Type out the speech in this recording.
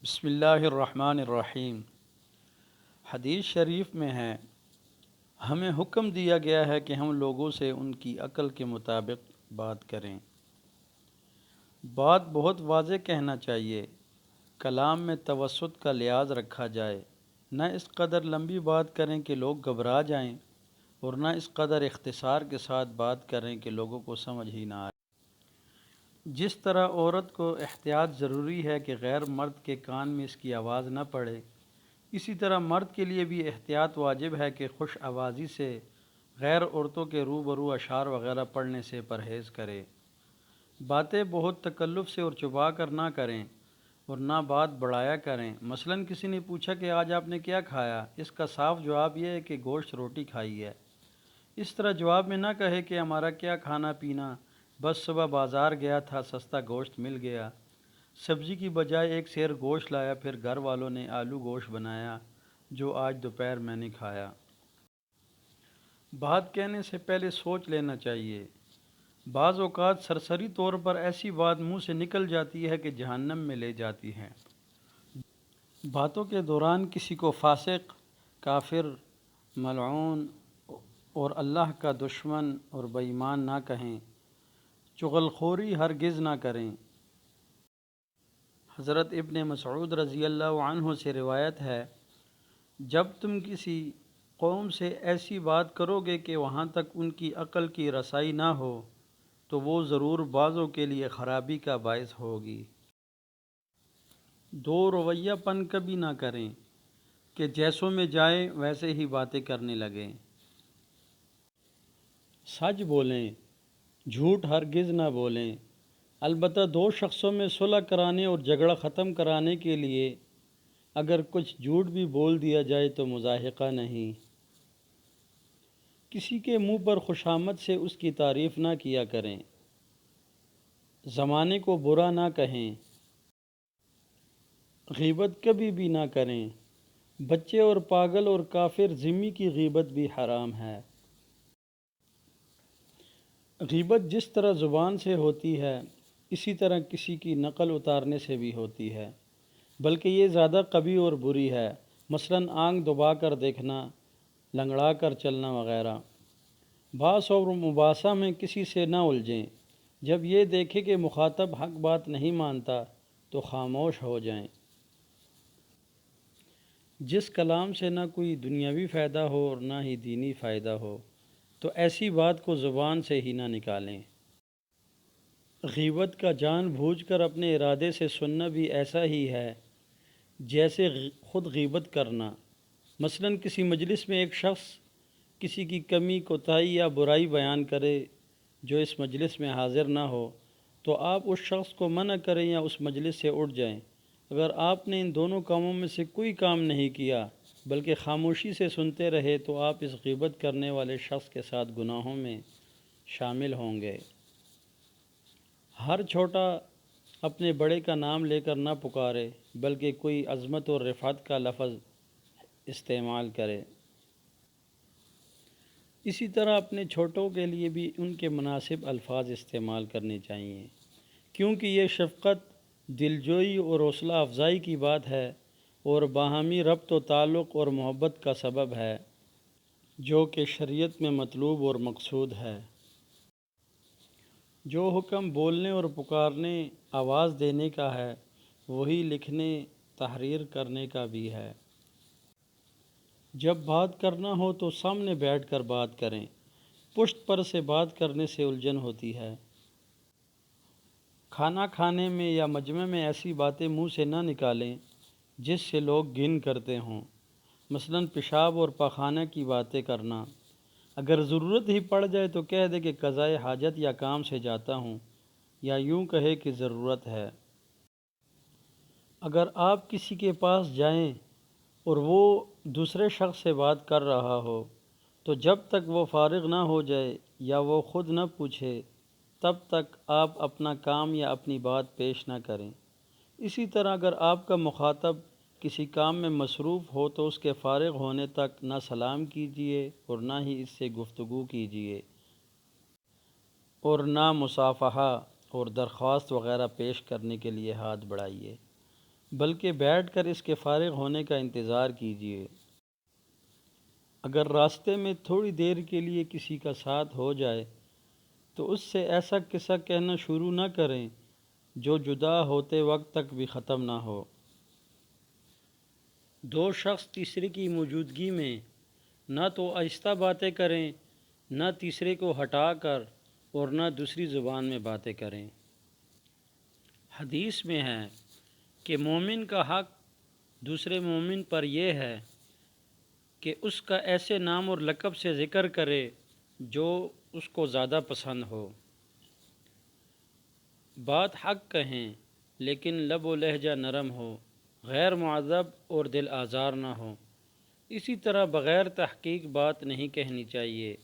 بسم اللہ الرحمن الرحیم۔ حدیث شریف میں ہے، ہمیں حکم دیا گیا ہے کہ ہم لوگوں سے ان کی عقل کے مطابق بات کریں۔ بات بہت واضح کہنا چاہیے، کلام میں توسط کا لحاظ رکھا جائے، نہ اس قدر لمبی بات کریں کہ لوگ گھبرا جائیں، اور نہ اس قدر اختصار کے ساتھ بات کریں کہ لوگوں کو سمجھ ہی نہ آئے۔ جس طرح عورت کو احتیاط ضروری ہے کہ غیر مرد کے کان میں اس کی آواز نہ پڑے، اسی طرح مرد کے لیے بھی احتیاط واجب ہے کہ خوش آوازی سے، غیر عورتوں کے روبرو اشعار وغیرہ پڑھنے سے پرہیز کرے۔ باتیں بہت تکلف سے اور چبا کر نہ کریں، اور نہ بات بڑھایا کریں۔ مثلاً کسی نے پوچھا کہ آج آپ نے کیا کھایا؟ اس کا صاف جواب یہ ہے کہ گوشت روٹی کھائی ہے۔ اس طرح جواب میں نہ کہے کہ ہمارا کیا کھانا پینا، بس صبح بازار گیا تھا، سستا گوشت مل گیا، سبزی کی بجائے ایک سیر گوشت لایا، پھر گھر والوں نے آلو گوشت بنایا جو آج دوپہر میں نے کھایا۔ بات کہنے سے پہلے سوچ لینا چاہیے۔ بعض اوقات سرسری طور پر ایسی بات منہ سے نکل جاتی ہے کہ جہنم میں لے جاتی ہے۔ باتوں کے دوران کسی کو فاسق، کافر، ملعون اور اللہ کا دشمن اور بے ایمان نہ کہیں۔ چغل خوری ہرگز نہ کریں۔ حضرت ابن مسعود رضی اللہ عنہ سے روایت ہے، جب تم کسی قوم سے ایسی بات کرو گے کہ وہاں تک ان کی عقل کی رسائی نہ ہو، تو وہ ضرور بعضوں کے لیے خرابی کا باعث ہوگی۔ دو رویہ پن کبھی نہ کریں کہ جیسوں میں جائیں ویسے ہی باتیں کرنے لگیں۔ سچ بولیں، جھوٹ ہرگز نہ بولیں۔ البتہ دو شخصوں میں صلح کرانے اور جھگڑا ختم کرانے کے لیے اگر کچھ جھوٹ بھی بول دیا جائے تو مضاحکہ نہیں۔ کسی کے منہ پر خوشامد سے اس کی تعریف نہ کیا کریں۔ زمانے کو برا نہ کہیں۔ غیبت کبھی بھی نہ کریں۔ بچے اور پاگل اور کافر ذمی کی غیبت بھی حرام ہے۔ غیبت جس طرح زبان سے ہوتی ہے، اسی طرح کسی کی نقل اتارنے سے بھی ہوتی ہے، بلکہ یہ زیادہ قبیح اور بری ہے۔ مثلاً آنکھ دبا کر دیکھنا، لنگڑا کر چلنا وغیرہ۔ بحث اور مباحثہ میں کسی سے نہ الجھیں۔ جب یہ دیکھیں کہ مخاطب حق بات نہیں مانتا تو خاموش ہو جائیں۔ جس کلام سے نہ کوئی دنیاوی فائدہ ہو اور نہ ہی دینی فائدہ ہو، تو ایسی بات کو زبان سے ہی نہ نکالیں۔ غیبت کا جان بوجھ کر اپنے ارادے سے سننا بھی ایسا ہی ہے جیسے خود غیبت کرنا۔ مثلاً کسی مجلس میں ایک شخص کسی کی کمی، کوتاہی یا برائی بیان کرے جو اس مجلس میں حاضر نہ ہو، تو آپ اس شخص کو منع کریں یا اس مجلس سے اٹھ جائیں۔ اگر آپ نے ان دونوں کاموں میں سے کوئی کام نہیں کیا بلکہ خاموشی سے سنتے رہے تو آپ اس غیبت کرنے والے شخص کے ساتھ گناہوں میں شامل ہوں گے۔ ہر چھوٹا اپنے بڑے کا نام لے کر نہ پکارے بلکہ کوئی عظمت اور رفعت کا لفظ استعمال کرے۔ اسی طرح اپنے چھوٹوں کے لیے بھی ان کے مناسب الفاظ استعمال کرنے چاہیے، کیونکہ یہ شفقت، دلجوئی اور حوصلہ افزائی کی بات ہے اور باہمی ربط و تعلق اور محبت کا سبب ہے، جو کہ شریعت میں مطلوب اور مقصود ہے۔ جو حکم بولنے اور پکارنے، آواز دینے کا ہے، وہی لکھنے، تحریر کرنے کا بھی ہے۔ جب بات کرنا ہو تو سامنے بیٹھ کر بات کریں، پشت پر سے بات کرنے سے الجھن ہوتی ہے۔ کھانا کھانے میں یا مجمع میں ایسی باتیں منہ سے نہ نکالیں جس سے لوگ گھن کرتے ہوں۔ مثلاً پیشاب اور پاخانہ کی باتیں کرنا۔ اگر ضرورت ہی پڑ جائے تو کہہ دے کہ قضائے حاجت یا کام سے جاتا ہوں، یا یوں کہے کہ ضرورت ہے۔ اگر آپ کسی کے پاس جائیں اور وہ دوسرے شخص سے بات کر رہا ہو تو جب تک وہ فارغ نہ ہو جائے یا وہ خود نہ پوچھے تب تک آپ اپنا کام یا اپنی بات پیش نہ کریں۔ اسی طرح اگر آپ کا مخاطب کسی کام میں مصروف ہو تو اس کے فارغ ہونے تک نہ سلام کیجیے اور نہ ہی اس سے گفتگو کیجیے، اور نہ مصافحہ اور درخواست وغیرہ پیش کرنے کے لیے ہاتھ بڑھائیے۔ بلکہ بیٹھ کر اس کے فارغ ہونے کا انتظار کیجیے۔ اگر راستے میں تھوڑی دیر کے لیے کسی کا ساتھ ہو جائے تو اس سے ایسا قصہ کہنا شروع نہ کریں جو جدا ہوتے وقت تک بھی ختم نہ ہو۔ دو شخص تیسرے کی موجودگی میں نہ تو آہستہ باتیں کریں، نہ تیسرے کو ہٹا کر اور نہ دوسری زبان میں باتیں کریں۔ حدیث میں ہے کہ مومن کا حق دوسرے مومن پر یہ ہے کہ اس کا ایسے نام اور لقب سے ذکر کرے جو اس کو زیادہ پسند ہو۔ بات حق کہیں لیکن لب و لہجہ نرم ہو، غیر معذب اور دل آزار نہ ہو۔ اسی طرح بغیر تحقیق بات نہیں کہنی چاہیے۔